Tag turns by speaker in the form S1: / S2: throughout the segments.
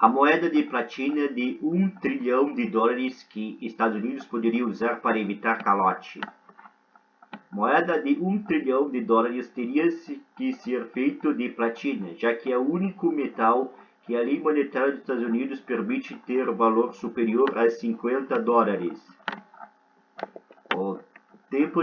S1: A moeda de platina de $1 trilhão que Estados Unidos poderia usar para evitar calote. Moeda de $1 trilhão teria que ser feita de platina, já que é o único metal que a lei monetária dos Estados Unidos permite ter valor superior a $50. O tempo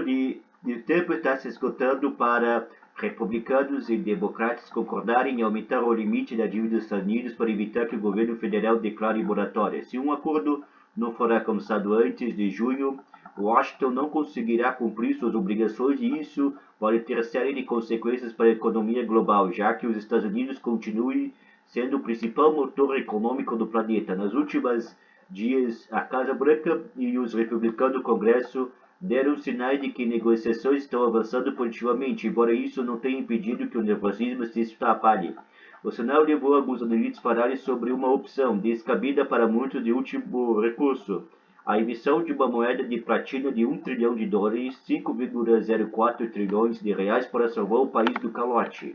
S1: está se esgotando para republicanos e democratas concordarem em aumentar o limite da dívida dos Estados Unidos para evitar que o governo federal declare moratória. Se um acordo não for alcançado antes de junho, Washington não conseguirá cumprir suas obrigações e isso pode ter série de consequências para a economia global, já que os Estados Unidos continuem sendo o principal motor econômico do planeta. Nos últimos dias, a Casa Branca e os republicanos do Congresso deram sinais de que negociações estão avançando positivamente, embora isso não tenha impedido que o nervosismo se espalhe. O Senado levou alguns analistas a falarem sobre uma opção descabida para muitos de último recurso: a emissão de uma moeda de platina de $1 trilhão, 5,04 trilhões de reais, para salvar o país do calote.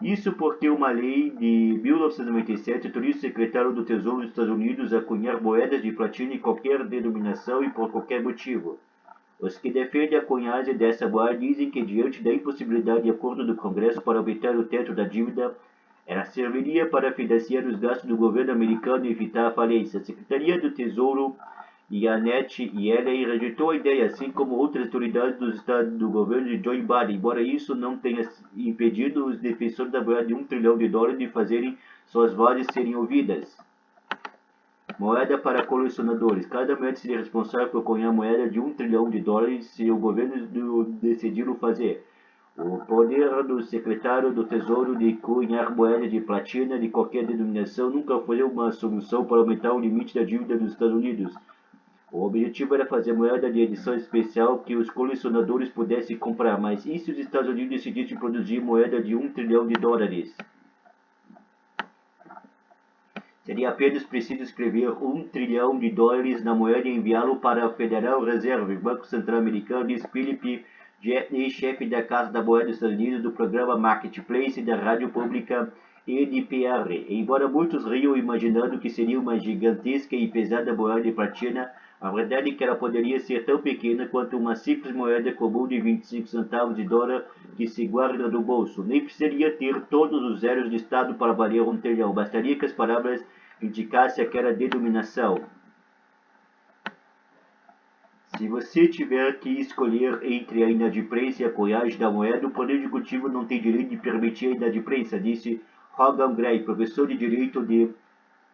S1: Isso porque uma lei de 1997 autoriza o secretário do Tesouro dos Estados Unidos a cunhar moedas de platina em qualquer denominação e por qualquer motivo. Os que defendem a cunhagem dessa moeda dizem que, diante da impossibilidade de acordo do Congresso para aumentar o teto da dívida, ela serviria para financiar os gastos do governo americano e evitar a falência. A Secretaria do Tesouro, Janet Yellen, rejeitou a ideia, assim como outras autoridades do estado do governo de Joe Biden, embora isso não tenha impedido os defensores da moeda de $1 trilhão de fazerem suas vozes serem ouvidas. Moeda para colecionadores. Cada moeda seria responsável por cunhar moeda de $1 trilhão se o governo decidir o fazer. O poder do secretário do Tesouro de cunhar moeda de platina de qualquer denominação nunca foi uma solução para aumentar o limite da dívida dos Estados Unidos. O objetivo era fazer moeda de edição especial que os colecionadores pudessem comprar, mas e se os Estados Unidos decidissem produzir moeda de $1 trilhão? Seria apenas preciso escrever $1 trilhão na moeda e enviá-lo para a Federal Reserve, Banco Central Americano, diz Philip Jetney, chefe da Casa da Moeda dos Estados Unidos, do programa Marketplace da rádio pública NPR. Embora muitos riam imaginando que seria uma gigantesca e pesada moeda de platina, a verdade é que ela poderia ser tão pequena quanto uma simples moeda comum de 25 centavos de dólar que se guarda no bolso. Nem precisaria ter todos os zeros de estado para valer $1 trilhão. Bastaria que as palavras indicassem aquela denominação. Se você tiver que escolher entre a inadimplência e a cunhagem da moeda, o Poder Executivo não tem direito de permitir a inadimplência, disse Hogan Gray, professor de Direito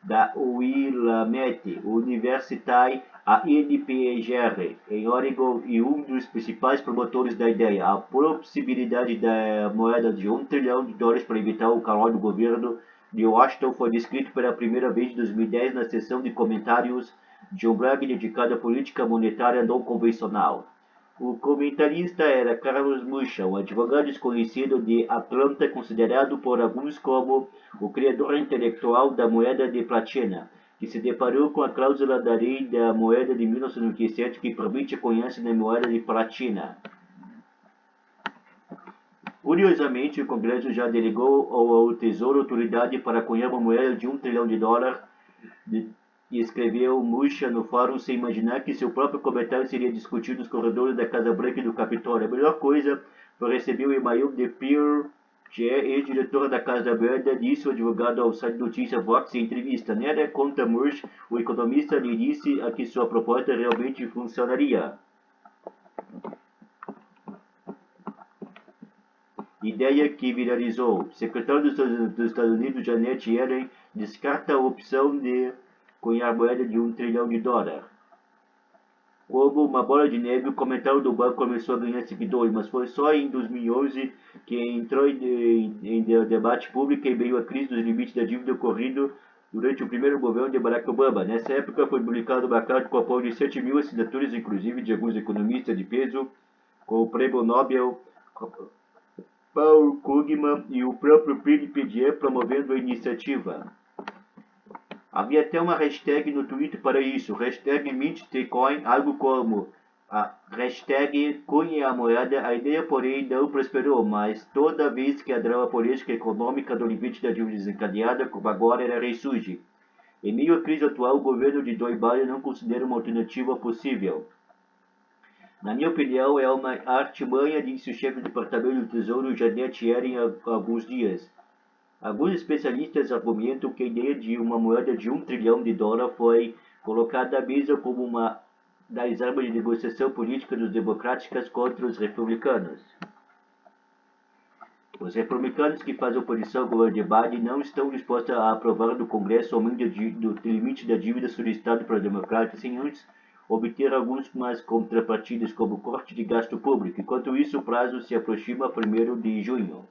S1: da Willamette University, a NPR, em Oregon, e um dos principais promotores da ideia. A possibilidade da moeda de $1 trilhão para evitar o calor do governo de Washington foi descrito pela primeira vez em 2010 na sessão de comentários de um blog dedicado à política monetária não convencional. O comentarista era Carlos Mucha, um advogado desconhecido de Atlanta, considerado por alguns como o criador intelectual da moeda de platina, que se deparou com a cláusula da lei da moeda de 1997 que permite a cunhagem da moeda de platina. Curiosamente, o Congresso já delegou ao Tesouro autoridade para cunhar uma moeda de $1 trilhão e escreveu Mucha no fórum sem imaginar que seu próprio comentário seria discutido nos corredores da Casa Branca e do Capitólio. A melhor coisa foi receber o e-mail de Pierre Che, ex-diretor da Casa Branca, disse o advogado ao site de notícia Vox em entrevista. Nada contra Mucha, o economista lhe disse a que sua proposta realmente funcionaria. Ideia que viralizou. Secretário dos Estados Unidos, Janet Yellen, descarta a opção de cunhar moeda de $1 trilhão. Como uma bola de neve, o comentário do banco começou a ganhar seguidores, mas foi só em 2011 que entrou em debate público em meio à crise dos limites da dívida ocorrido durante o primeiro governo de Barack Obama. Nessa época foi publicado uma carta com apoio de 7 mil assinaturas, inclusive de alguns economistas de peso, com o prêmio Nobel Paul Krugman e o próprio Philip Jetney promovendo a iniciativa. Havia até uma hashtag no Twitter para isso, hashtag MintTcoin, algo como a hashtag cunhe a moeda, a ideia, porém, não prosperou, mas toda vez que a drama política e econômica do limite da dívida desencadeada, como agora, ela ressurge. Em meio à crise atual, o governo de Dói-Bala não considera uma alternativa possível. Na minha opinião, é uma artimanha, disse o chefe do Departamento do Tesouro, Janet Yellen, há alguns dias. Alguns especialistas argumentam que a ideia de uma moeda de $1 trilhão foi colocada à mesa como uma das armas de negociação política dos democratas contra os republicanos. Os republicanos que fazem oposição ao governo de Biden não estão dispostos a aprovar no Congresso o aumento do limite da dívida solicitado pelos democratas sem antes obter algumas contrapartidas, como corte de gasto público. Enquanto isso, o prazo se aproxima a 1º de junho.